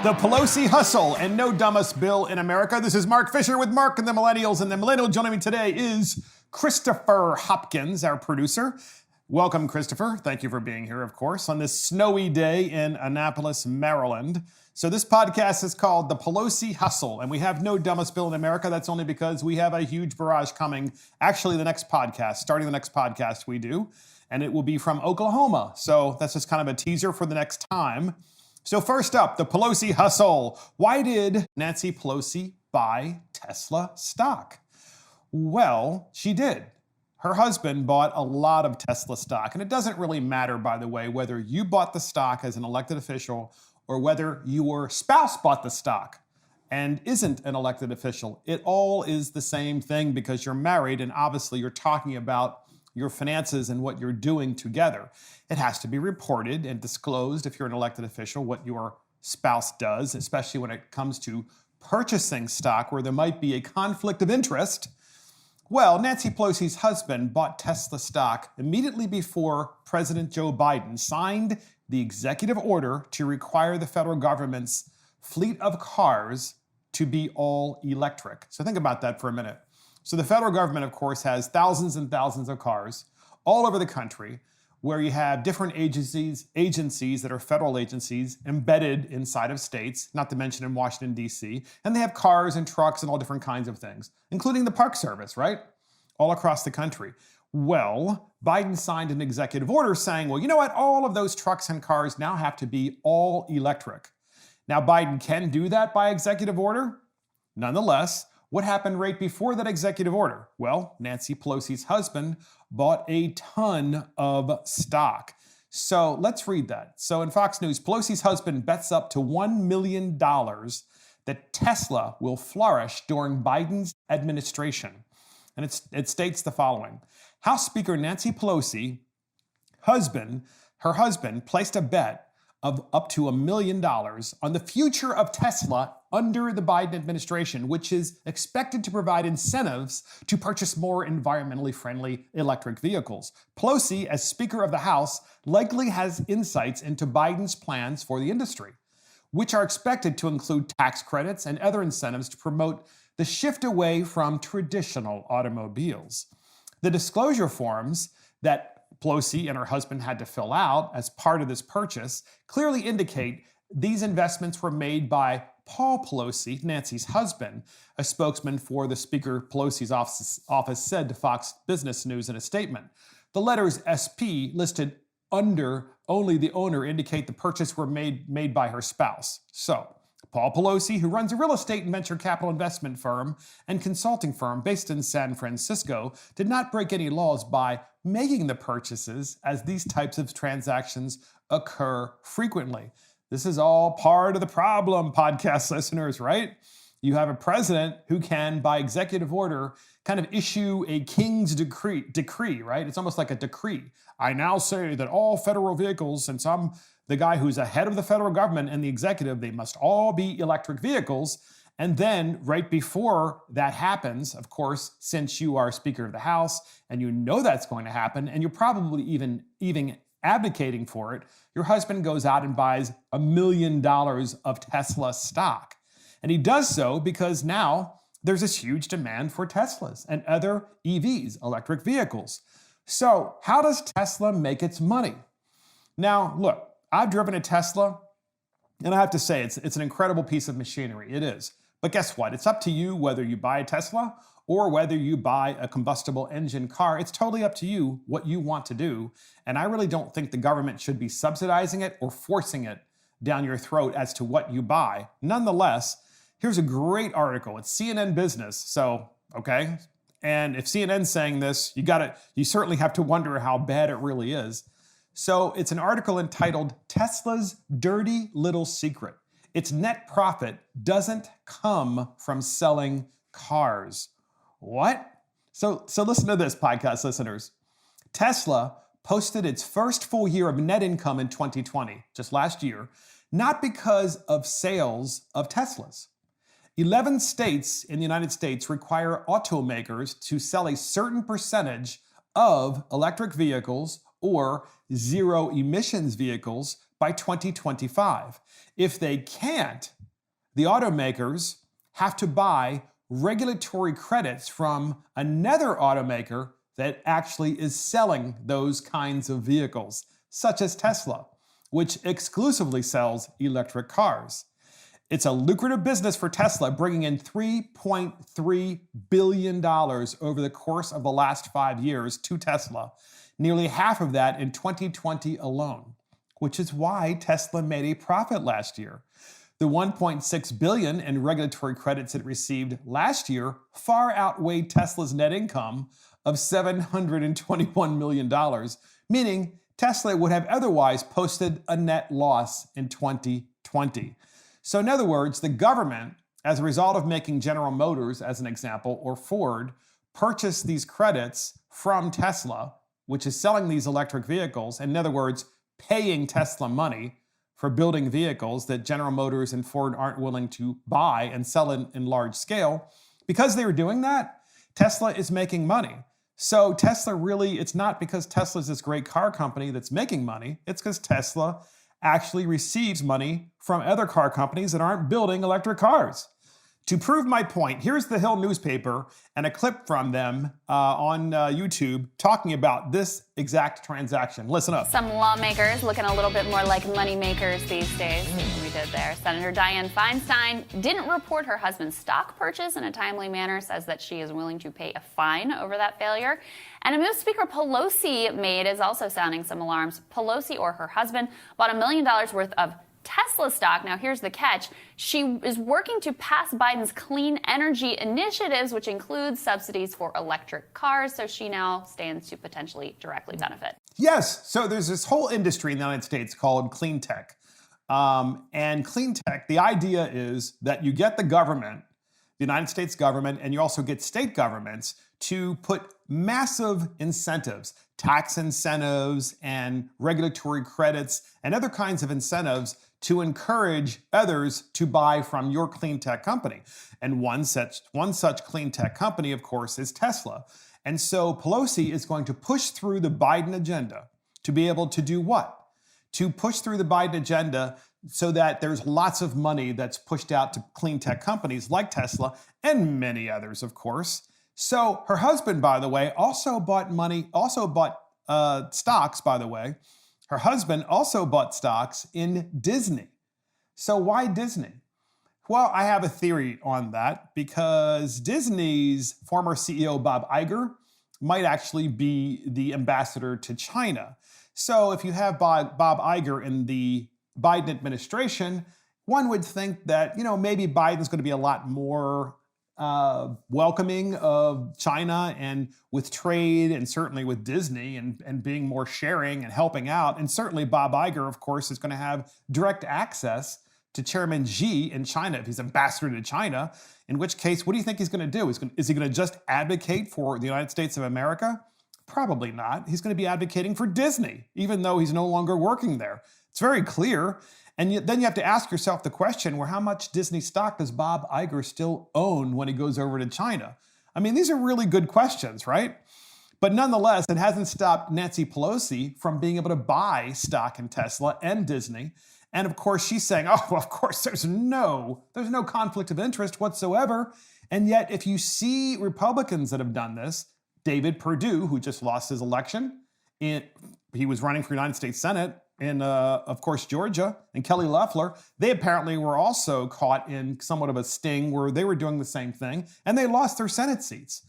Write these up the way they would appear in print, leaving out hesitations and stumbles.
The Pelosi Hustle and no dumbest bill in America. This is Mark Fisher with Mark and the Millennials. And the millennial joining me today is Christopher Hopkins, our producer. Welcome, Christopher. Thank you for being here, of course, on this snowy day in Annapolis, Maryland. So this podcast is called The Pelosi Hustle, and we have no dumbest bill in America. That's only because we have a huge barrage coming. Actually, starting the next podcast we do, and it will be from Oklahoma. So that's just kind of a teaser for the next time. So first up, the Pelosi Hustle. Why did Nancy Pelosi buy Tesla stock? Well, she did. Her husband bought a lot of Tesla stock. And it doesn't really matter, by the way, whether you bought the stock as an elected official or whether your spouse bought the stock and isn't an elected official. It all is the same thing because you're married and obviously you're talking about your finances and what you're doing together. It has to be reported and disclosed if you're an elected official what your spouse does, especially when it comes to purchasing stock where there might be a conflict of interest. Well, Nancy Pelosi's husband bought Tesla stock immediately before President Joe Biden signed the executive order to require the federal government's fleet of cars to be all electric. So think about that for a minute. So the federal government, of course, has thousands and thousands of cars all over the country where you have different agencies that are federal agencies embedded inside of states, not to mention in Washington, D.C., and they have cars and trucks and all different kinds of things, including the Park Service, right? All across the country. Well, Biden signed an executive order saying, well, you know what? All of those trucks and cars now have to be all electric. Now, Biden can do that by executive order. Nonetheless, what happened right before that executive order? Well, Nancy Pelosi's husband bought a ton of stock. So let's read that. So in Fox News, Pelosi's husband bets up to $1 million that Tesla will flourish during Biden's administration. And it states the following. House Speaker Nancy Pelosi, her husband, placed a bet of up to $1 million on the future of Tesla under the Biden administration, which is expected to provide incentives to purchase more environmentally friendly electric vehicles. Pelosi, as Speaker of the House, likely has insights into Biden's plans for the industry, which are expected to include tax credits and other incentives to promote the shift away from traditional automobiles. The disclosure forms that Pelosi and her husband had to fill out as part of this purchase clearly indicate these investments were made by Paul Pelosi, Nancy's husband. A spokesman for the Speaker Pelosi's office said to Fox Business News in a statement. The letters SP listed under only the owner indicate the purchase were made by her spouse. So, Paul Pelosi, who runs a real estate and venture capital investment firm and consulting firm based in San Francisco, did not break any laws by making the purchases, as these types of transactions occur frequently. This is all part of the problem, podcast listeners, right? You have a president who can, by executive order, kind of issue a king's decree, right? It's almost like a decree. I now say that all federal vehicles, since I'm the guy who's ahead of the federal government and the executive, they must all be electric vehicles. And then right before that happens, of course, since you are Speaker of the House and you know that's going to happen, and you're probably even advocating for it, your husband goes out and buys $1 million of Tesla stock. And he does so because now there's this huge demand for Teslas and other EVs, electric vehicles. So how does Tesla make its money? Now, look, I've driven a Tesla, and I have to say, it's an incredible piece of machinery. It is. But guess what? It's up to you whether you buy a Tesla or whether you buy a combustible engine car. It's totally up to you what you want to do. And I really don't think the government should be subsidizing it or forcing it down your throat as to what you buy. Nonetheless, here's a great article. It's CNN Business. So, okay. And if CNN's saying this, you certainly have to wonder how bad it really is. So it's an article entitled Tesla's Dirty Little Secret. Its net profit doesn't come from selling cars. What? So listen to this, podcast listeners. Tesla posted its first full year of net income in 2020, just last year, not because of sales of Teslas. 11 states in the United States require automakers to sell a certain percentage of electric vehicles or zero emissions vehicles by 2025. If they can't, the automakers have to buy regulatory credits from another automaker that actually is selling those kinds of vehicles, such as Tesla, which exclusively sells electric cars. It's a lucrative business for Tesla, bringing in $3.3 billion over the course of the last 5 years to Tesla, nearly half of that in 2020 alone, which is why Tesla made a profit last year. The $1.6 billion in regulatory credits it received last year far outweighed Tesla's net income of $721 million, meaning Tesla would have otherwise posted a net loss in 2020. So in other words, the government, as a result of making General Motors, as an example, or Ford, purchase these credits from Tesla, which is selling these electric vehicles, in other words, paying Tesla money for building vehicles that General Motors and Ford aren't willing to buy and sell in large scale. Because they were doing that, Tesla is making money. So Tesla really, it's not because Tesla's this great car company that's making money, it's because Tesla actually receives money from other car companies that aren't building electric cars. To prove my point, here's the Hill newspaper and a clip from them on YouTube talking about this exact transaction. Listen up. Some lawmakers looking a little bit more like money makers these days than we did there. Senator Dianne Feinstein didn't report her husband's stock purchase in a timely manner, says that she is willing to pay a fine over that failure. And a move Speaker Pelosi made is also sounding some alarms. Pelosi, or her husband, bought $1 million worth of Tesla stock. Now, here's the catch. She is working to pass Biden's clean energy initiatives, which includes subsidies for electric cars. So she now stands to potentially directly benefit. Yes. So there's this whole industry in the United States called clean tech. And clean tech, the idea is that you get the government, the United States government, and you also get state governments to put massive incentives, tax incentives and regulatory credits and other kinds of incentives to encourage others to buy from your clean tech company. And one such clean tech company, of course, is Tesla. And so Pelosi is going to push through the Biden agenda to be able to do what? To push through the Biden agenda so that there's lots of money that's pushed out to clean tech companies like Tesla and many others, of course. So her husband, by the way, also bought stocks, by the way. Her husband also bought stocks in Disney. So why Disney? Well, I have a theory on that because Disney's former CEO, Bob Iger, might actually be the ambassador to China. So if you have Bob Iger in the Biden administration, one would think that, maybe Biden's going to be a lot more welcoming of China and with trade and certainly with Disney and being more sharing and helping out. And certainly Bob Iger, of course, is going to have direct access to Chairman Xi in China if he's ambassador to China, in which case, what do you think he's going to do? Is he going to just advocate for the United States of America? Probably not. He's going to be advocating for Disney, even though he's no longer working there. It's very clear. And then you have to ask yourself the question, well, how much Disney stock does Bob Iger still own when he goes over to China? I mean, these are really good questions, right? But nonetheless, it hasn't stopped Nancy Pelosi from being able to buy stock in Tesla and Disney. And of course, she's saying, oh, well, of course, there's no conflict of interest whatsoever. And yet, if you see Republicans that have done this, David Perdue, who just lost his election, he was running for United States Senate in, of course, Georgia, and Kelly Loeffler, they apparently were also caught in somewhat of a sting where they were doing the same thing, and they lost their Senate seats.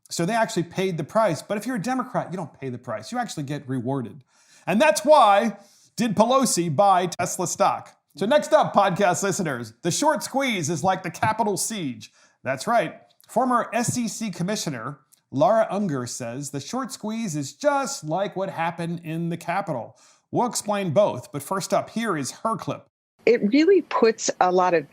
So they actually paid the price. But if you're a Democrat, you don't pay the price. You actually get rewarded. And that's why did Pelosi buy Tesla stock. So next up, podcast listeners, the short squeeze is like the Capitol siege. That's right. Former SEC Commissioner Laura Unger says the short squeeze is just like what happened in the Capitol. We'll explain both, but first up, here is her clip. It really puts a lot of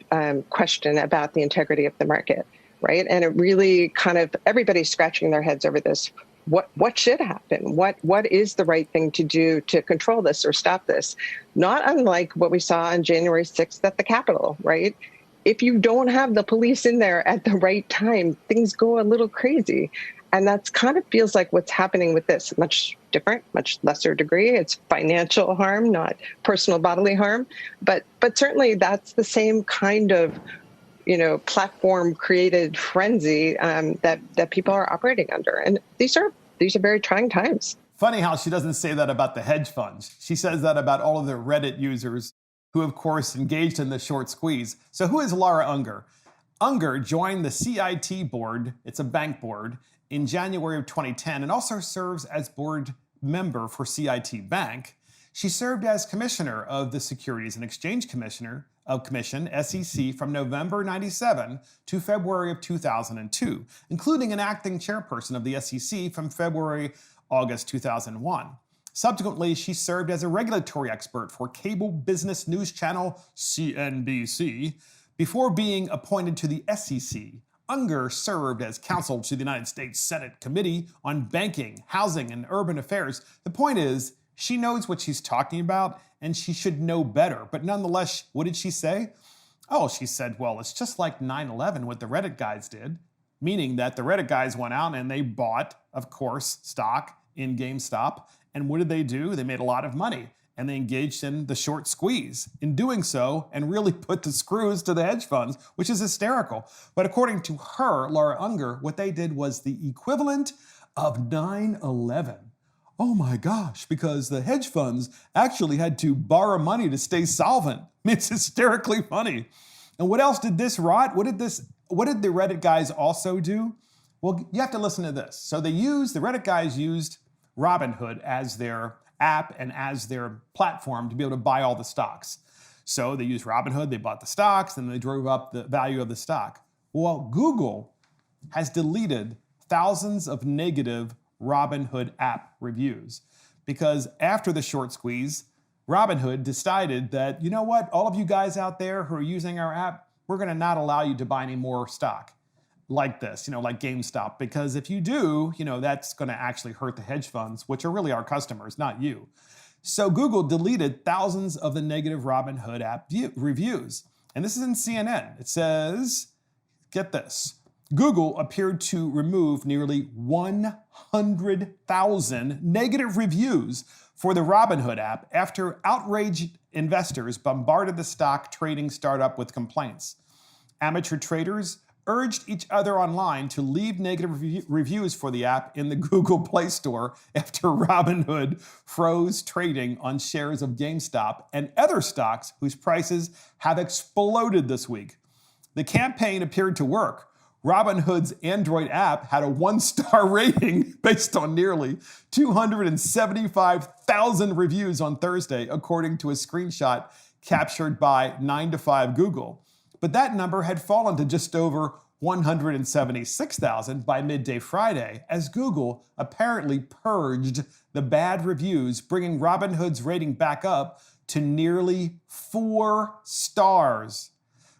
question about the integrity of the market, right? And it really kind of, everybody's scratching their heads over this. What should happen? What is the right thing to do to control this or stop this? Not unlike what we saw on January 6th at the Capitol, right? If you don't have the police in there at the right time, things go a little crazy. And that's kind of feels like what's happening with this. Much different, much lesser degree. It's financial harm, not personal bodily harm. But certainly that's the same kind of, platform created frenzy that people are operating under. And these are very trying times. Funny how she doesn't say that about the hedge funds. She says that about all of the Reddit users who, of course, engaged in the short squeeze. So who is Laura Unger? Unger joined the CIT board, it's a bank board, in January of 2010 and also serves as board member for CIT Bank. She served as commissioner of the Securities and Exchange Commission, SEC, from November 97 to February of 2002, including an acting chairperson of the SEC from August 2001. Subsequently, she served as a regulatory expert for cable business news channel CNBC before being appointed to the SEC. Unger served as counsel to the United States Senate Committee on Banking, Housing, and Urban Affairs. The point is, she knows what she's talking about, and she should know better. But nonetheless, what did she say? Oh, she said, well, it's just like 9/11, what the Reddit guys did, meaning that the Reddit guys went out and they bought, of course, stock in GameStop. And what did they do? They made a lot of money, and they engaged in the short squeeze in doing so and really put the screws to the hedge funds, which is hysterical. But according to her, Laura Unger, what they did was the equivalent of 9/11. Oh my gosh, because the hedge funds actually had to borrow money to stay solvent. I mean, it's hysterically funny. And what else did this rot? What did the Reddit guys also do? Well, you have to listen to this. So the Reddit guys used Robinhood as their app and as their platform to be able to buy all the stocks. So they used Robinhood, they bought the stocks, and they drove up the value of the stock. Well, Google has deleted thousands of negative Robinhood app reviews because after the short squeeze, Robinhood decided that, you know what, all of you guys out there who are using our app, we're going to not allow you to buy any more stock like this, like GameStop, because if you do, that's going to actually hurt the hedge funds, which are really our customers, not you. So Google deleted thousands of the negative Robinhood app reviews. And this is in CNN. It says, get this, Google appeared to remove nearly 100,000 negative reviews for the Robinhood app after outraged investors bombarded the stock trading startup with complaints. Amateur traders urged each other online to leave negative reviews for the app in the Google Play Store after Robinhood froze trading on shares of GameStop and other stocks whose prices have exploded this week. The campaign appeared to work. Robinhood's Android app had a 1-star rating based on nearly 275,000 reviews on Thursday, according to a screenshot captured by 9 to 5 Google. But that number had fallen to just over 176,000 by midday Friday, as Google apparently purged the bad reviews, bringing Robinhood's rating back up to nearly 4 stars.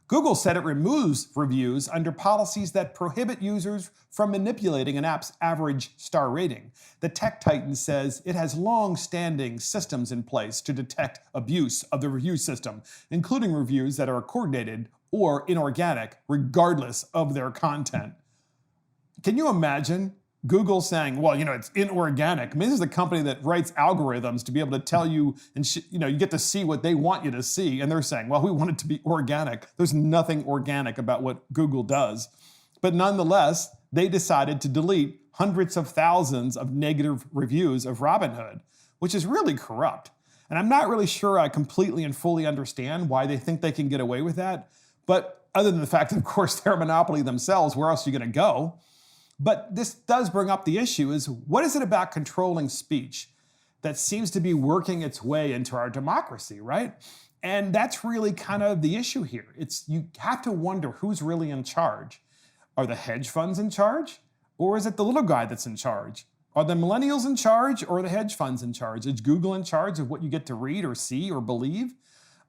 Google said it removes reviews under policies that prohibit users from manipulating an app's average star rating. The tech titan says it has long-standing systems in place to detect abuse of the review system, including reviews that are coordinated or inorganic, regardless of their content. Can you imagine Google saying, well, it's inorganic? I mean, this is a company that writes algorithms to be able to tell you, and you get to see what they want you to see. And they're saying, well, we want it to be organic. There's nothing organic about what Google does. But nonetheless, they decided to delete hundreds of thousands of negative reviews of Robinhood, which is really corrupt. And I'm not really sure I completely and fully understand why they think they can get away with that. But other than the fact that, of course, they're a monopoly themselves, where else are you going to go? But this does bring up the issue is, what is it about controlling speech that seems to be working its way into our democracy, right? And that's really kind of the issue here. You have to wonder who's really in charge. Are the hedge funds in charge? Or is it the little guy that's in charge? Are the millennials in charge or are the hedge funds in charge? Is Google in charge of what you get to read or see or believe?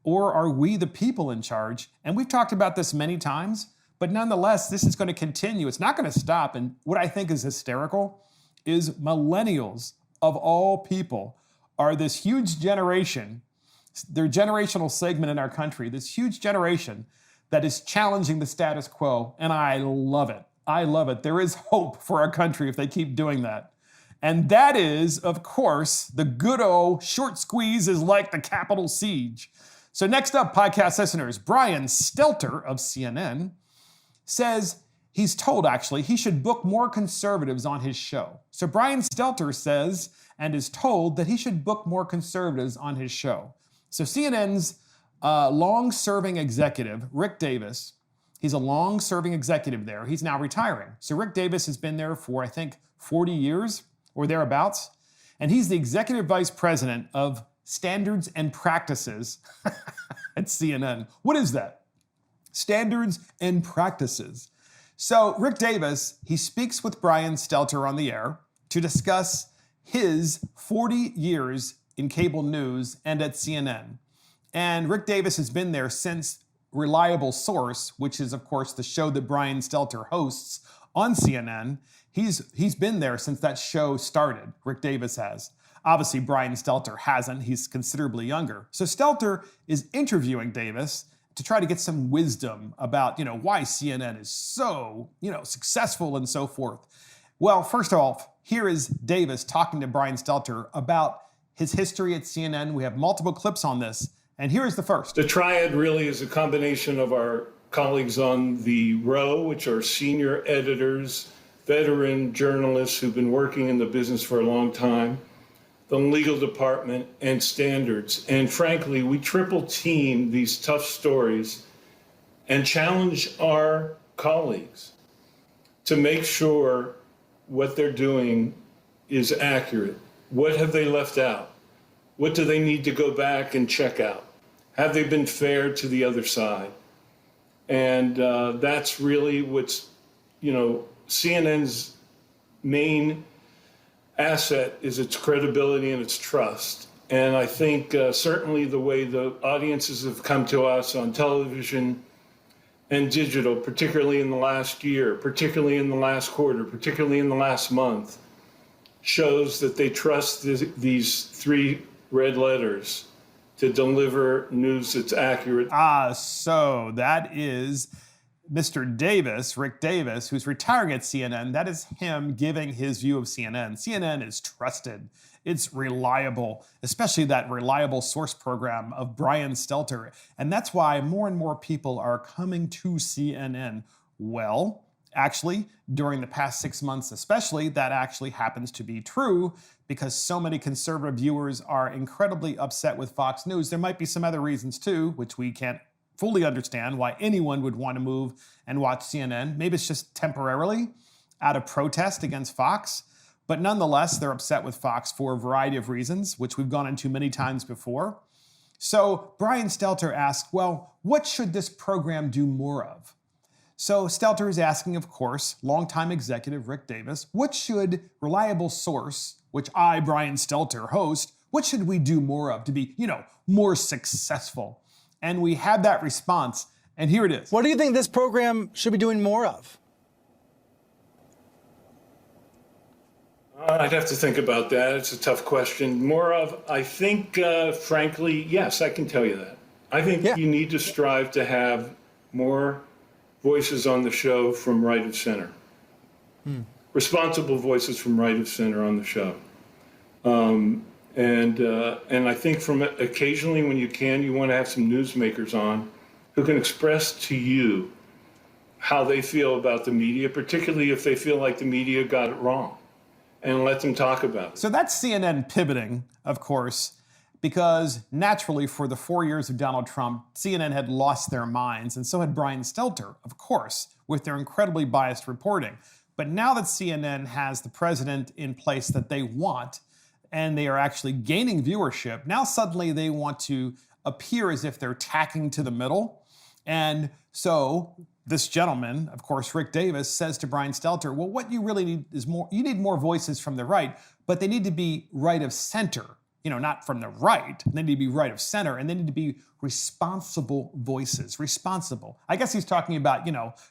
Or are we the people in charge? And we've talked about this many times. But nonetheless, this is going to continue. It's not going to stop. And what I think is hysterical is millennials, of all people, are this huge generation, their generational segment in our country, this huge generation that is challenging the status quo. And I love it. I love it. There is hope for our country if they keep doing that. And that is, of course, the good old short squeeze is like the Capitol siege. So next up, podcast listeners, Brian Stelter of CNN says he's told, actually, he should book more conservatives on his show. So Brian Stelter says and is told that he should book more conservatives on his show. So CNN's long-serving executive, Rick Davis, he's a long-serving executive there. He's now retiring. So Rick Davis has been there for, I think, 40 years or thereabouts. And he's the executive vice president of Standards and Practices at CNN. What is that? Standards and Practices. So Rick Davis, he speaks with Brian Stelter on the air to discuss his 40 years in cable news and at CNN. And Rick Davis has been there since Reliable Source, which is, of course, the show that Brian Stelter hosts on CNN. He's been there since that show started. Rick Davis has. Obviously, Brian Stelter hasn't. He's considerably younger. So Stelter is interviewing Davis to try to get some wisdom about, why CNN is so, successful and so forth. Well, first off, here is Davis talking to Brian Stelter about his history at CNN. We have multiple clips on this, and here is the first. The triad really is a combination of our colleagues on the row, which are senior editors, veteran journalists who've been working in the business for a long time, the legal department, and standards. And frankly, we triple team these tough stories and challenge our colleagues to make sure what they're doing is accurate. What have they left out? What do they need to go back and check out? Have they been fair to the other side? And that's really what's, CNN's main asset is its credibility and its trust. And I think certainly the way the audiences have come to us on television and digital, particularly in the last year, particularly in the last quarter, particularly in the last month, shows that they trust these three red letters to deliver news that's accurate. So that is Mr. Davis, Rick Davis, who's retiring at CNN. That is him giving his view of CNN. CNN is trusted. It's reliable, especially that Reliable Source program of Brian Stelter. And that's why more and more people are coming to CNN. Well, actually, during the past 6 months especially, that actually happens to be true because so many conservative viewers are incredibly upset with Fox News. There might be some other reasons too, which we can't fully understand why anyone would want to move and watch CNN. Maybe it's just temporarily out of protest against Fox. But nonetheless, they're upset with Fox for a variety of reasons, which we've gone into many times before. So Brian Stelter asked, well, what should this program do more of? So Stelter is asking, of course, longtime executive Rick Davis, what should Reliable Source, which I, Brian Stelter, host, what should we do more of to be, more successful? And we had that response, and here it is. What do you think this program should be doing more of? I'd have to think about that. It's a tough question. More of, I think, frankly, yes, I can tell you that. I think you need to strive to have more voices on the show from right of center. Responsible voices from right of center on the show. And I think from occasionally when you can, you want to have some newsmakers on who can express to you how they feel about the media, particularly if they feel like the media got it wrong, and let them talk about it. So that's CNN pivoting, of course, because naturally for the 4 years of Donald Trump, CNN had lost their minds, and so had Brian Stelter, of course, with their incredibly biased reporting. But now that CNN has the president in place that they want, and they are actually gaining viewership, now suddenly they want to appear as if they're tacking to the middle. And so this gentleman, of course, Rick Davis, says to Brian Stelter, well, what you really need is you need more voices from the right, but they need to be right of center, not from the right. They need to be right of center, and they need to be responsible voices, responsible. I guess he's talking about,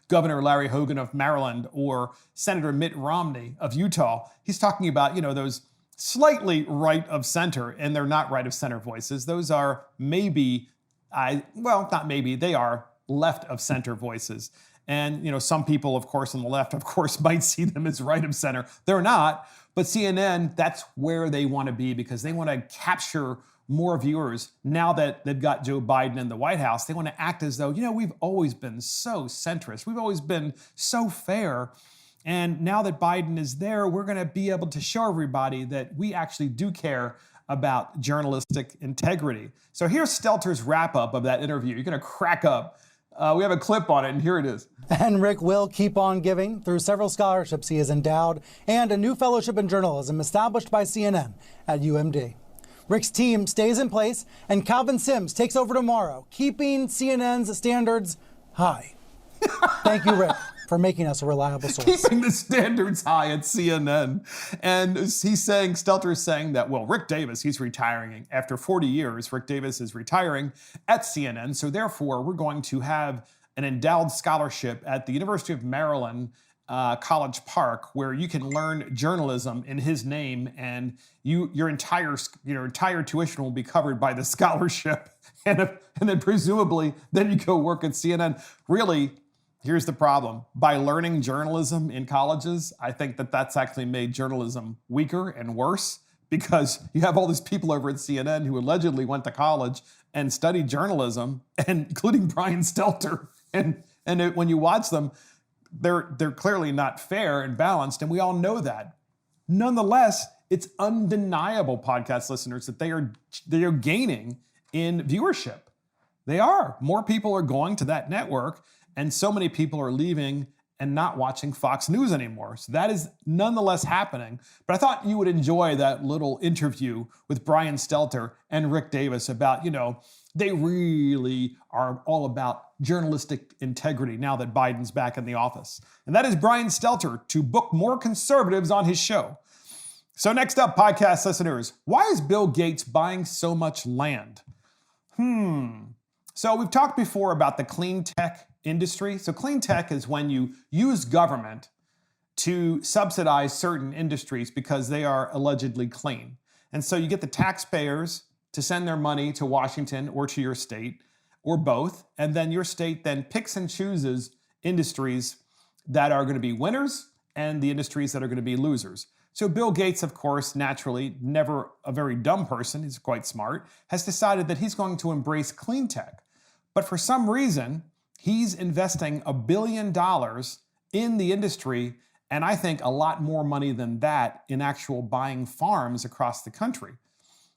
Governor Larry Hogan of Maryland or Senator Mitt Romney of Utah. He's talking about, those slightly right of center, and they're not right of center voices. Those are they are left of center voices. And, some people, of course, on the left, of course, might see them as right of center. They're not. But CNN, that's where they want to be because they want to capture more viewers. Now that they've got Joe Biden in the White House, they want to act as though, we've always been so centrist. We've always been so fair. And now that Biden is there, we're going to be able to show everybody that we actually do care about journalistic integrity. So here's Stelter's wrap up of that interview. You're going to crack up. We have a clip on it, and here it is. And Rick will keep on giving through several scholarships he is endowed and a new fellowship in journalism established by CNN at UMD. Rick's team stays in place, and Calvin Sims takes over tomorrow, keeping CNN's standards high. Thank you, Rick, for making us a reliable source. Keeping the standards high at CNN. And Stelter is saying that, Rick Davis, he's retiring. After 40 years, Rick Davis is retiring at CNN. So therefore, we're going to have an endowed scholarship at the University of Maryland, College Park, where you can learn journalism in his name, and your entire tuition will be covered by the scholarship. And then presumably, then you go work at CNN. Really, here's the problem. By learning journalism in colleges, I think that's actually made journalism weaker and worse because you have all these people over at CNN who allegedly went to college and studied journalism, and including Brian Stelter. And when you watch them, they're clearly not fair and balanced, and we all know that. Nonetheless, it's undeniable, podcast listeners, that they are gaining in viewership. They are. More people are going to that network, and so many people are leaving and not watching Fox News anymore. So that is nonetheless happening. But I thought you would enjoy that little interview with Brian Stelter and Rick Davis about, they really are all about journalistic integrity now that Biden's back in the office. And that is Brian Stelter to book more conservatives on his show. So next up, podcast listeners, why is Bill Gates buying so much land? So we've talked before about the clean tech industry. So clean tech is when you use government to subsidize certain industries because they are allegedly clean. And so you get the taxpayers to send their money to Washington or to your state, or both, and then your state then picks and chooses industries that are going to be winners and the industries that are going to be losers. So Bill Gates, of course, naturally, never a very dumb person, he's quite smart, has decided that he's going to embrace clean tech. But for some reason, he's investing $1 billion in the industry, and I think a lot more money than that in actual buying farms across the country.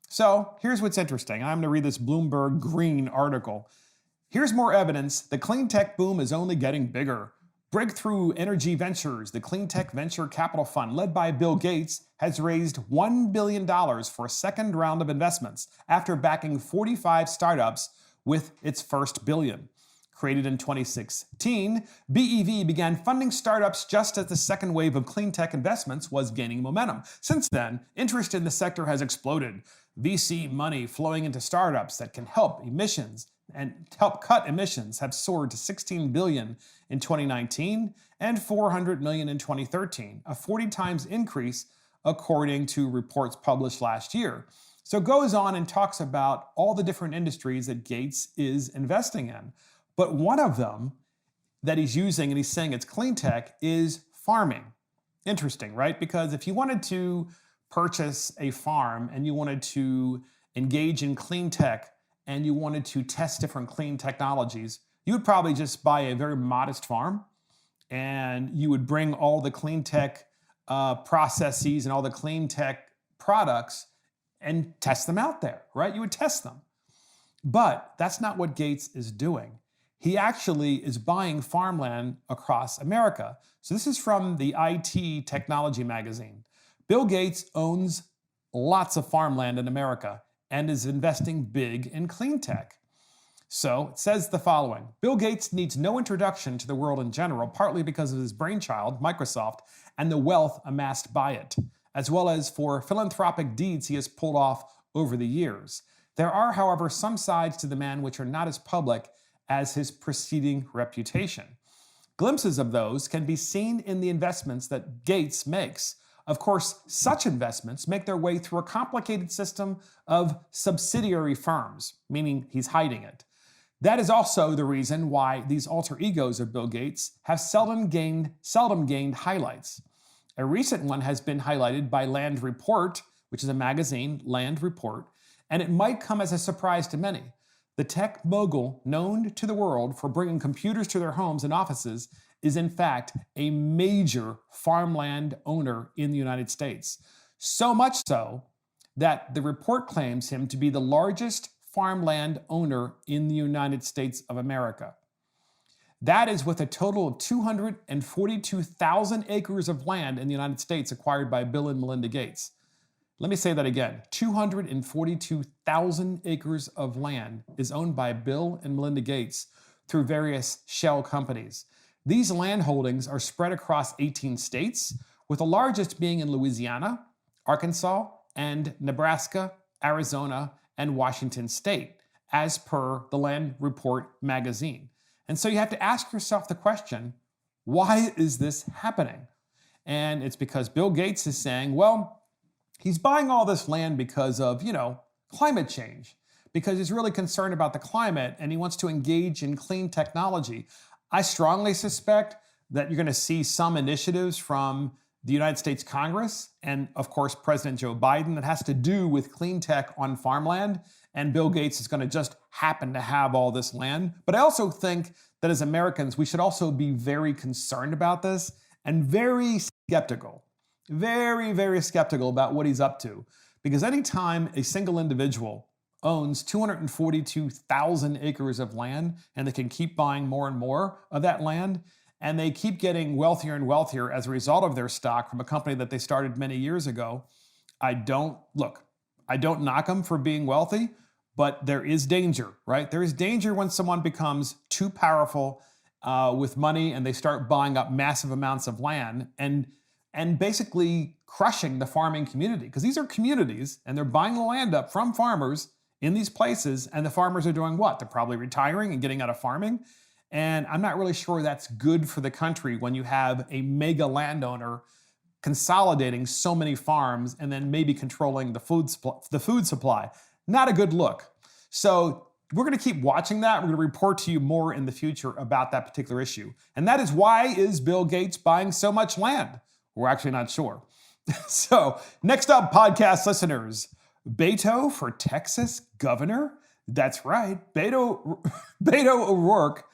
So here's what's interesting. I'm going to read this Bloomberg Green article. Here's more evidence. The clean tech boom is only getting bigger. Breakthrough Energy Ventures, the clean tech venture capital fund led by Bill Gates, has raised $1 billion for a second round of investments after backing 45 startups with its first billion. Created in 2016, BEV began funding startups just as the second wave of clean tech investments was gaining momentum. Since then, interest in the sector has exploded. VC money flowing into startups that can help emissions and help cut emissions have soared to $16 billion in 2019 and $400 million in 2013, a 40 times increase according to reports published last year. So it goes on and talks about all the different industries that Gates is investing in. But one of them that he's using, and he's saying it's clean tech, is farming. Interesting, right? Because if you wanted to purchase a farm and you wanted to engage in clean tech and you wanted to test different clean technologies, you would probably just buy a very modest farm and you would bring all the clean tech processes and all the clean tech products and test them out there, right? You would test them. But that's not what Gates is doing. He actually is buying farmland across America. So this is from the IT Technology magazine. Bill Gates owns lots of farmland in America and is investing big in clean tech. So it says the following: Bill Gates needs no introduction to the world in general, partly because of his brainchild, Microsoft, and the wealth amassed by it, as well as for philanthropic deeds he has pulled off over the years. There are, however, some sides to the man which are not as public as his preceding reputation. Glimpses of those can be seen in the investments that Gates makes. Of course, such investments make their way through a complicated system of subsidiary firms, meaning he's hiding it. That is also the reason why these alter egos of Bill Gates have seldom gained highlights. A recent one has been highlighted by Land Report, which is a magazine, Land Report, and it might come as a surprise to many. The tech mogul known to the world for bringing computers to their homes and offices is in fact a major farmland owner in the United States. So much so that the report claims him to be the largest farmland owner in the United States of America. That is with a total of 242,000 acres of land in the United States acquired by Bill and Melinda Gates. Let me say that again. 242,000 acres of land is owned by Bill and Melinda Gates through various shell companies. These land holdings are spread across 18 states, with the largest being in Louisiana, Arkansas, and Nebraska, Arizona, and Washington State, as per the Land Report magazine. And so you have to ask yourself the question, why is this happening? And it's because Bill Gates is saying, well, he's buying all this land because of, climate change, because he's really concerned about the climate and he wants to engage in clean technology. I strongly suspect that you're going to see some initiatives from the United States Congress and, of course, President Joe Biden that has to do with clean tech on farmland. And Bill Gates is going to just happen to have all this land. But I also think that as Americans, we should also be very concerned about this and very skeptical, very, very skeptical about what he's up to. Because anytime a single individual owns 242,000 acres of land and they can keep buying more and more of that land, and they keep getting wealthier and wealthier as a result of their stock from a company that they started many years ago, I don't knock them for being wealthy, but there is danger, right? There is danger when someone becomes too powerful with money and they start buying up massive amounts of land and basically crushing the farming community. Because these are communities and they're buying the land up from farmers in these places, and the farmers are doing what? They're probably retiring and getting out of farming. And I'm not really sure that's good for the country when you have a mega landowner consolidating so many farms and then maybe controlling the food supply. Not a good look. So we're going to keep watching that. We're going to report to you more in the future about that particular issue. And that is why is Bill Gates buying so much land? We're actually not sure. So next up, podcast listeners, Beto for Texas governor? That's right. Beto O'Rourke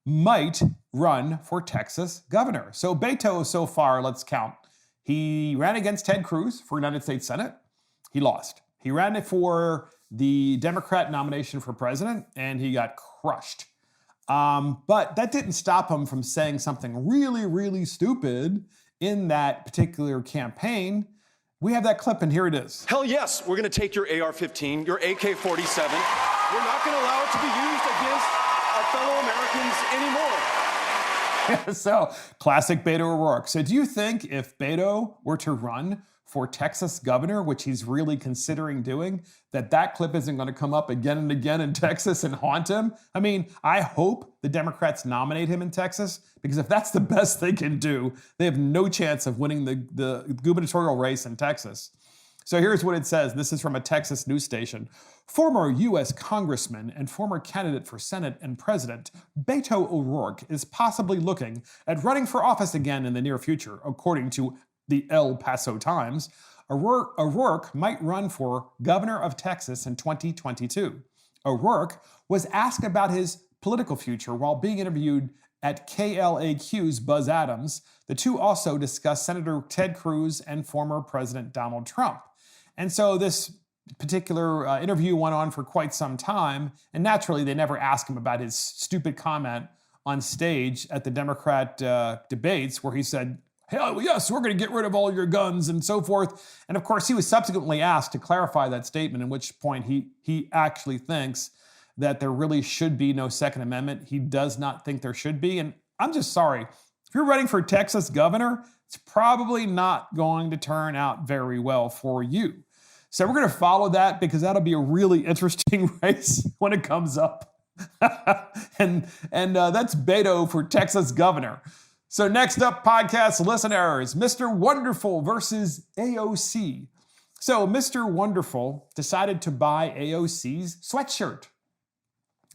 might run for Texas governor. So Beto, so far, let's count. He ran against Ted Cruz for United States Senate. He lost. He ran for the Democrat nomination for president, and he got crushed. But that didn't stop him from saying something really, really stupid in that particular campaign. We have that clip, and here it is. Hell yes, we're going to take your AR-15, your AK-47. We're not going to allow it to be used against our fellow Americans anymore. So, classic Beto O'Rourke. So do you think if Beto were to run for Texas governor, which he's really considering doing, that clip isn't going to come up again and again in Texas and haunt him? I mean, I hope the Democrats nominate him in Texas, because if that's the best they can do, they have no chance of winning the gubernatorial race in Texas. So here's what it says. This is from a Texas news station. Former U.S. Congressman and former candidate for Senate and President, Beto O'Rourke is possibly looking at running for office again in the near future, according to the El Paso Times. O'Rourke might run for governor of Texas in 2022. O'Rourke was asked about his political future while being interviewed at KLAQ's Buzz Adams. The two also discussed Senator Ted Cruz and former President Donald Trump. And so this particular interview went on for quite some time, and naturally they never asked him about his stupid comment on stage at the Democrat debates where he said, hell yes, we're going to get rid of all your guns and so forth. And of course, he was subsequently asked to clarify that statement, at which point he actually thinks that there really should be no Second Amendment. He does not think there should be. And I'm just sorry. If you're running for Texas governor, it's probably not going to turn out very well for you. So we're going to follow that, because that'll be a really interesting race when it comes up. and that's Beto for Texas governor. So next up, podcast listeners, Mr. Wonderful versus AOC. So Mr. Wonderful decided to buy AOC's sweatshirt.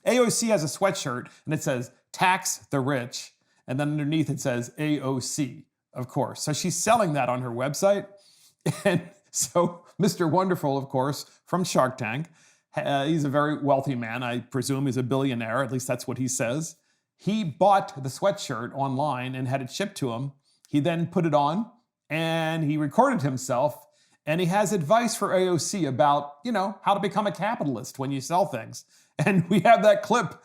AOC has a sweatshirt and it says, tax the rich. And then underneath it says AOC, of course. So she's selling that on her website. And so Mr. Wonderful, of course, from Shark Tank, he's a very wealthy man. I presume he's a billionaire. At least that's what he says. He bought the sweatshirt online and had it shipped to him. He then put it on and he recorded himself. And he has advice for AOC about, how to become a capitalist when you sell things. And we have that clip.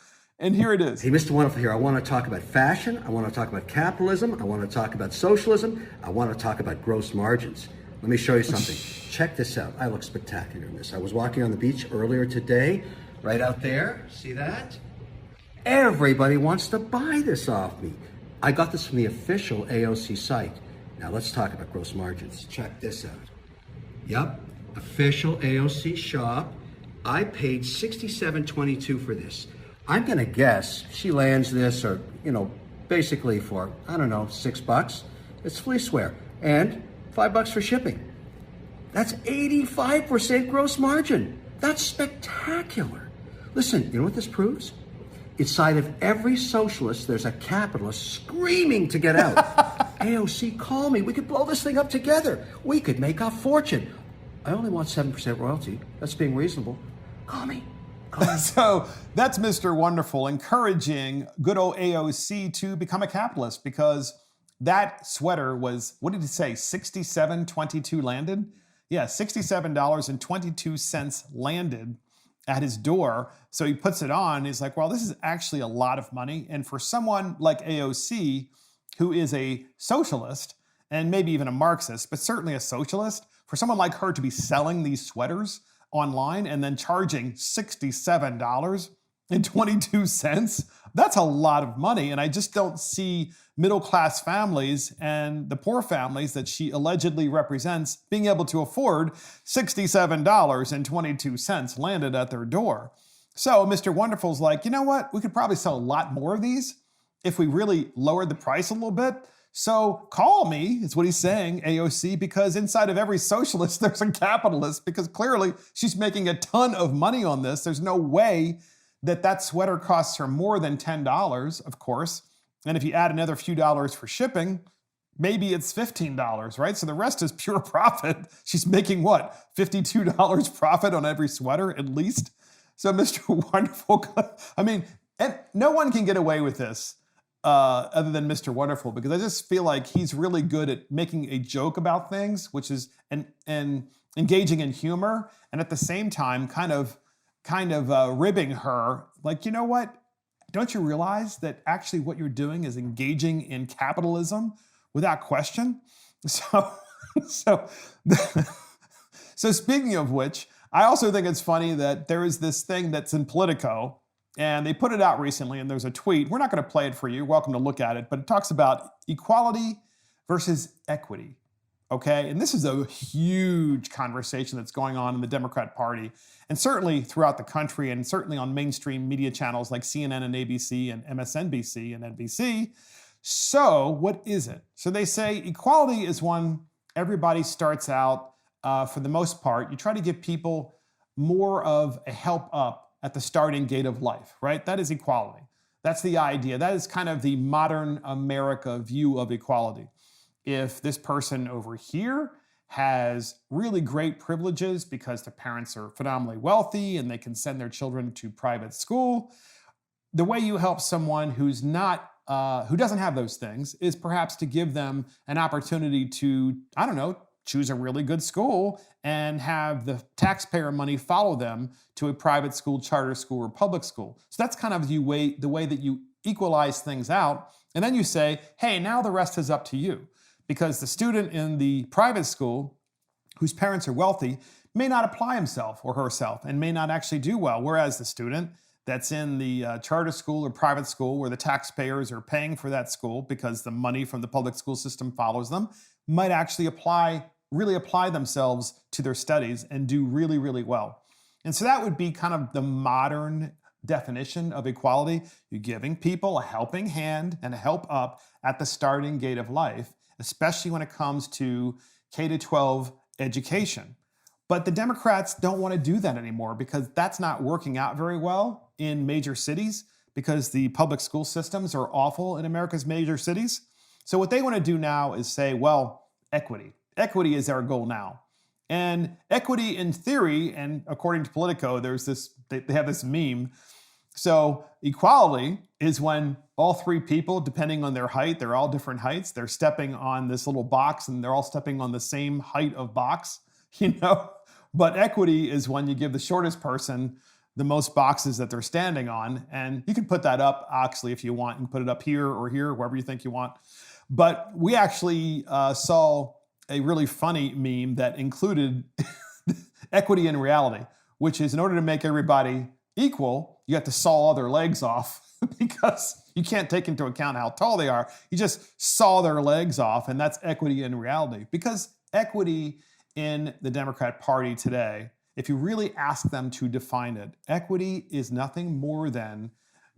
And here it is. Hey, Mr. Wonderful here. I want to talk about fashion. I want to talk about capitalism. I want to talk about socialism. I want to talk about gross margins. Let me show you something. Check this out. I look spectacular in this. I was walking on the beach earlier today, right out there. See that? Everybody wants to buy this off me. I got this from the official AOC site. Now let's talk about gross margins. Check this out. Yep, official AOC shop. I paid $67.22 for this. I'm gonna guess she lands this, or basically for $6. It's fleeceware and $5 for shipping. That's 85% gross margin. That's spectacular. Listen, you know what this proves? Inside of every socialist, there's a capitalist screaming to get out. AOC, call me. We could blow this thing up together. We could make a fortune. I only want 7% royalty. That's being reasonable. Call me. So that's Mr. Wonderful encouraging good old AOC to become a capitalist, because that sweater was, what did he say, $67.22 landed? Yeah, $67.22 landed at his door. So he puts it on. He's like, well, this is actually a lot of money. And for someone like AOC, who is a socialist and maybe even a Marxist, but certainly a socialist, for someone like her to be selling these sweaters online and then charging $67.22, that's a lot of money. And I just don't see middle-class families and the poor families that she allegedly represents being able to afford $67.22 landed at their door. So Mr. Wonderful's like, you know what? We could probably sell a lot more of these if we really lowered the price a little bit. So call me, is what he's saying, AOC, because inside of every socialist, there's a capitalist, because clearly she's making a ton of money on this. There's no way that sweater costs her more than $10, of course. And if you add another few dollars for shipping, maybe it's $15, right? So the rest is pure profit. She's making what, $52 profit on every sweater at least? So Mr. Wonderful, and no one can get away with this other than Mr. Wonderful, because I just feel like he's really good at making a joke about things, which is and engaging in humor, and at the same time kind of ribbing her, like, you know what? Don't you realize that actually what you're doing is engaging in capitalism without question? So speaking of which, I also think it's funny that there is this thing that's in Politico, and they put it out recently, and there's a tweet. We're not going to play it for you. You're welcome to look at it, but it talks about equality versus equity. Okay, and this is a huge conversation that's going on in the Democrat Party, and certainly throughout the country, and certainly on mainstream media channels like CNN and ABC and MSNBC and NBC. So what is it? So they say equality is when everybody starts out, for the most part, you try to give people more of a help up at the starting gate of life, right? That is equality. That's the idea. That is kind of the modern America view of equality. If this person over here has really great privileges because their parents are phenomenally wealthy and they can send their children to private school, the way you help someone who's not, who doesn't have those things, is perhaps to give them an opportunity to, choose a really good school and have the taxpayer money follow them to a private school, charter school, or public school. So that's kind of the way that you equalize things out. And then you say, hey, now the rest is up to you. Because the student in the private school whose parents are wealthy may not apply himself or herself and may not actually do well. Whereas the student that's in the charter school or private school where the taxpayers are paying for that school because the money from the public school system follows them might actually really apply themselves to their studies and do really, really well. And so that would be kind of the modern definition of equality. You're giving people a helping hand and a help up at the starting gate of life, especially when it comes to K-12 education. But the Democrats don't want to do that anymore because that's not working out very well. in major cities because the public school systems are awful in America's major cities. So what they want to do now is say, well, equity. Equity is our goal now. And equity in theory, and according to Politico, they have this meme. So equality is when all three people, depending on their height, they're all different heights, they're stepping on this little box and they're all stepping on the same height of box, But equity is when you give the shortest person the most boxes that they're standing on. And you can put that up, actually, if you want, and put it up here or here, wherever you think you want. But we actually saw a really funny meme that included equity in reality, which is in order to make everybody equal, you have to saw all their legs off because you can't take into account how tall they are. You just saw their legs off, and that's equity in reality. Because equity in the Democrat Party today, if you really ask them to define it, equity is nothing more than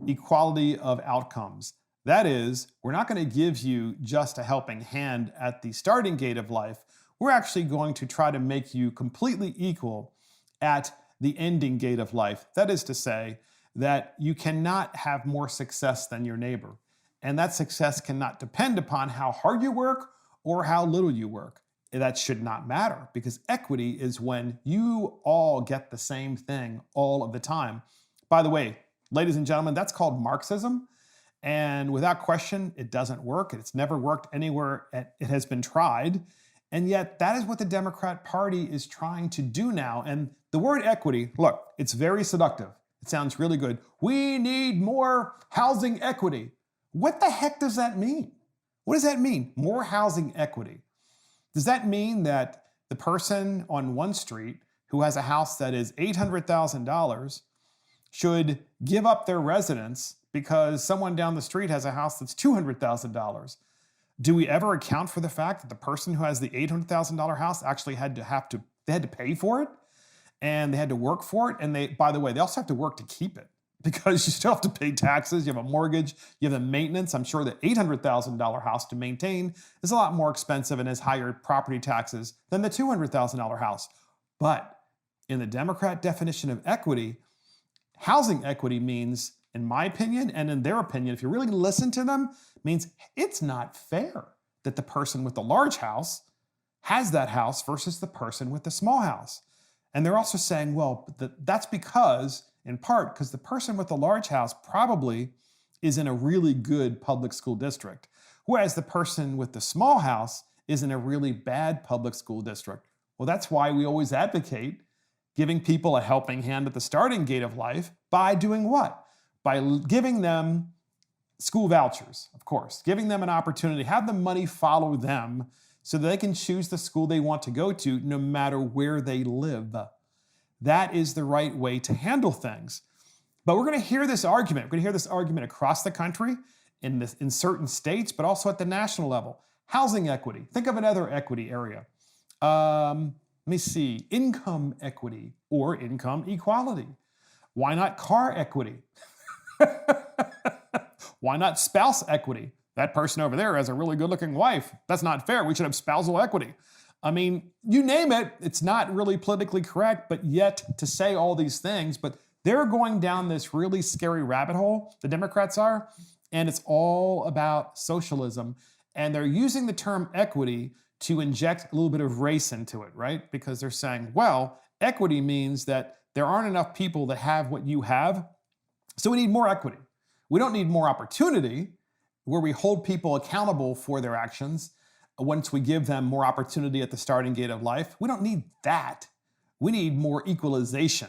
equality of outcomes. That is, we're not going to give you just a helping hand at the starting gate of life. We're actually going to try to make you completely equal at the ending gate of life. That is to say that you cannot have more success than your neighbor. And that success cannot depend upon how hard you work or how little you work. That should not matter, because equity is when you all get the same thing all of the time. By the way, ladies and gentlemen, that's called Marxism. And without question, it doesn't work. It's never worked anywhere it has been tried. And yet that is what the Democrat Party is trying to do now. And the word equity, look, it's very seductive. It sounds really good. We need more housing equity. What the heck does that mean? What does that mean? More housing equity. Does that mean that the person on one street who has a house that is $800,000 should give up their residence because someone down the street has a house that's $200,000? Do we ever account for the fact that the person who has the $800,000 house actually had to pay for it, and they had to work for it? And by the way, they also have to work to keep it, because you still have to pay taxes, you have a mortgage, you have the maintenance. I'm sure the $800,000 house to maintain is a lot more expensive and has higher property taxes than the $200,000 house. But in the Democrat definition of equity, housing equity means, in my opinion, and in their opinion, if you really listen to them, means it's not fair that the person with the large house has that house versus the person with the small house. And they're also saying, well, that's in part because the person with the large house probably is in a really good public school district, whereas the person with the small house is in a really bad public school district. Well, that's why we always advocate giving people a helping hand at the starting gate of life by doing what? By giving them school vouchers, of course, giving them an opportunity, have the money follow them so that they can choose the school they want to go to no matter where they live. That is the right way to handle things. But we're going to hear this argument. We're going to hear this argument across the country, in certain states, but also at the national level. Housing equity. Think of another equity area. Let me see. Income equity or income equality. Why not car equity? Why not spouse equity? That person over there has a really good-looking wife. That's not fair. We should have spousal equity. I mean, you name it, it's not really politically correct, but yet to say all these things, but they're going down this really scary rabbit hole, the Democrats are, and it's all about socialism. And they're using the term equity to inject a little bit of race into it, right? Because they're saying, well, equity means that there aren't enough people that have what you have, so we need more equity. We don't need more opportunity, where we hold people accountable for their actions once we give them more opportunity at the starting gate of life. We don't need that. We need more equalization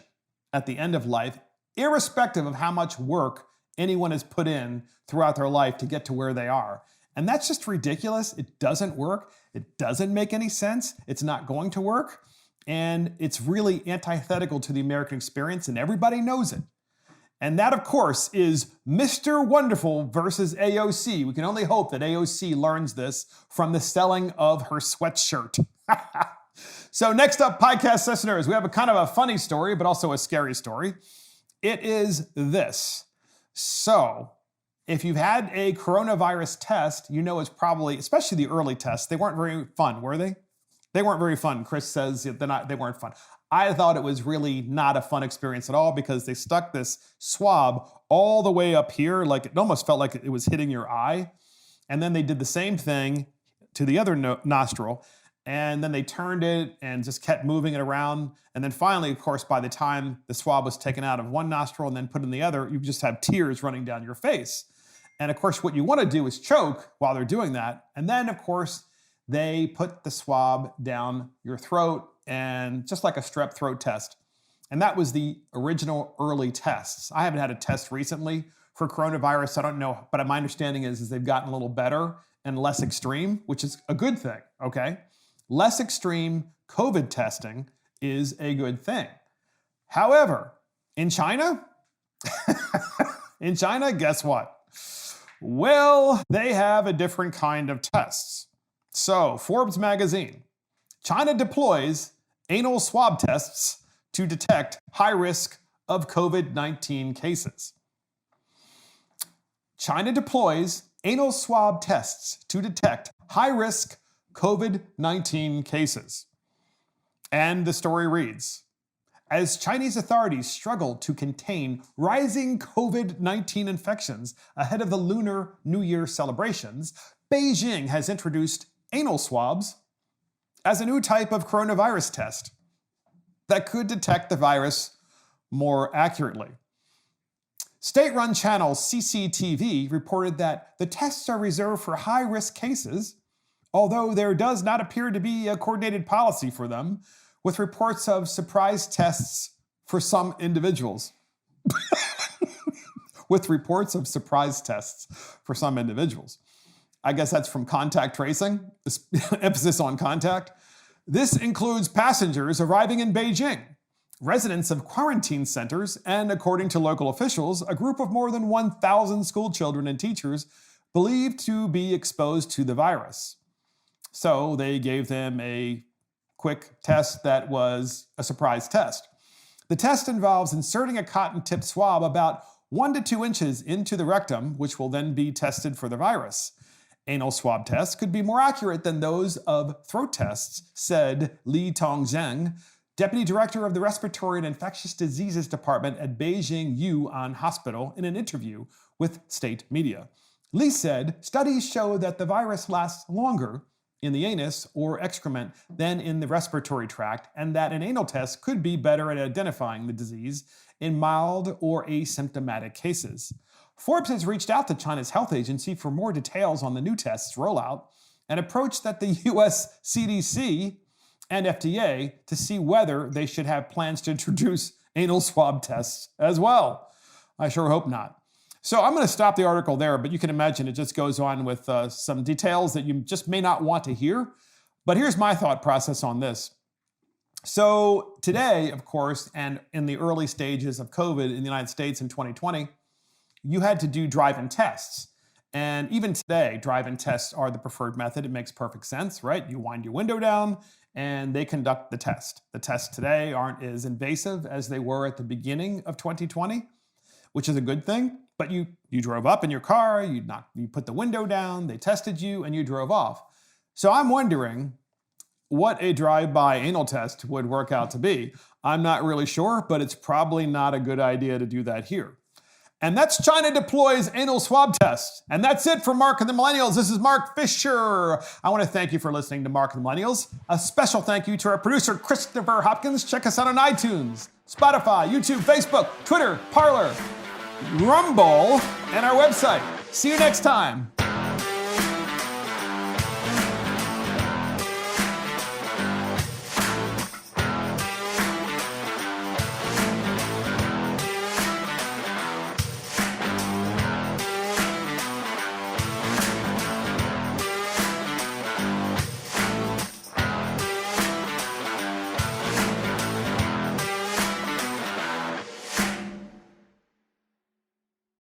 at the end of life, irrespective of how much work anyone has put in throughout their life to get to where they are. And that's just ridiculous. It doesn't work. It doesn't make any sense. It's not going to work. And it's really antithetical to the American experience, and everybody knows it. And that, of course, is Mr. Wonderful versus AOC. We can only hope that AOC learns this from the selling of her sweatshirt. So next up, podcast listeners, we have a kind of a funny story, but also a scary story. It is this. So if you've had a coronavirus test, you know it's probably, especially the early tests, they weren't very fun, were they? They weren't very fun. Chris says they weren't fun. I thought it was really not a fun experience at all because they stuck this swab all the way up here, like it almost felt like it was hitting your eye. And then they did the same thing to the other nostril. And then they turned it and just kept moving it around. And then finally, of course, by the time the swab was taken out of one nostril and then put in the other, you just have tears running down your face. And of course, what you want to do is choke while they're doing that. And then, of course, they put the swab down your throat, and just like a strep throat test. And that was the original early tests. I haven't had a test recently for coronavirus. I don't know, but my understanding is they've gotten a little better and less extreme, which is a good thing, okay? Less extreme COVID testing is a good thing. However, in China, guess what? Well, they have a different kind of tests. So, Forbes magazine, China deploys anal swab tests to detect high risk of COVID-19 cases. China deploys anal swab tests to detect high risk COVID-19 cases. And the story reads, as Chinese authorities struggle to contain rising COVID-19 infections ahead of the Lunar New Year celebrations, Beijing has introduced anal swabs as a new type of coronavirus test that could detect the virus more accurately. State-run channel CCTV reported that the tests are reserved for high-risk cases, although there does not appear to be a coordinated policy for them, with reports of surprise tests for some individuals. With reports of surprise tests for some individuals. I guess that's from contact tracing, emphasis on contact. This includes passengers arriving in Beijing, residents of quarantine centers, and according to local officials, a group of more than 1,000 school children and teachers believed to be exposed to the virus. So they gave them a quick test that was a surprise test. The test involves inserting a cotton-tipped swab about 1 to 2 inches into the rectum, which will then be tested for the virus. Anal swab tests could be more accurate than those of throat tests, said Li Tongzheng, deputy director of the Respiratory and Infectious Diseases Department at Beijing Yuan Hospital, in an interview with state media. Li said studies show that the virus lasts longer in the anus or excrement than in the respiratory tract, and that an anal test could be better at identifying the disease in mild or asymptomatic cases. Forbes has reached out to China's health agency for more details on the new test's rollout, an approach that the US CDC and FDA to see whether they should have plans to introduce anal swab tests as well. I sure hope not. So I'm going to stop the article there, but you can imagine it just goes on with some details that you just may not want to hear. But here's my thought process on this. So today, of course, and in the early stages of COVID in the United States in 2020, you had to do drive-in tests. And even today, drive-in tests are the preferred method. It makes perfect sense, right? You wind your window down and they conduct the test. The tests today aren't as invasive as they were at the beginning of 2020, which is a good thing. But you drove up in your car, you put the window down, they tested you, and you drove off. So I'm wondering what a drive-by anal test would work out to be. I'm not really sure, but it's probably not a good idea to do that here. And that's China deploys anal swab tests. And that's it for Mark and the Millennials. This is Mark Fisher. I want to thank you for listening to Mark and the Millennials. A special thank you to our producer, Christopher Hopkins. Check us out on iTunes, Spotify, YouTube, Facebook, Twitter, Parler, Rumble, and our website. See you next time.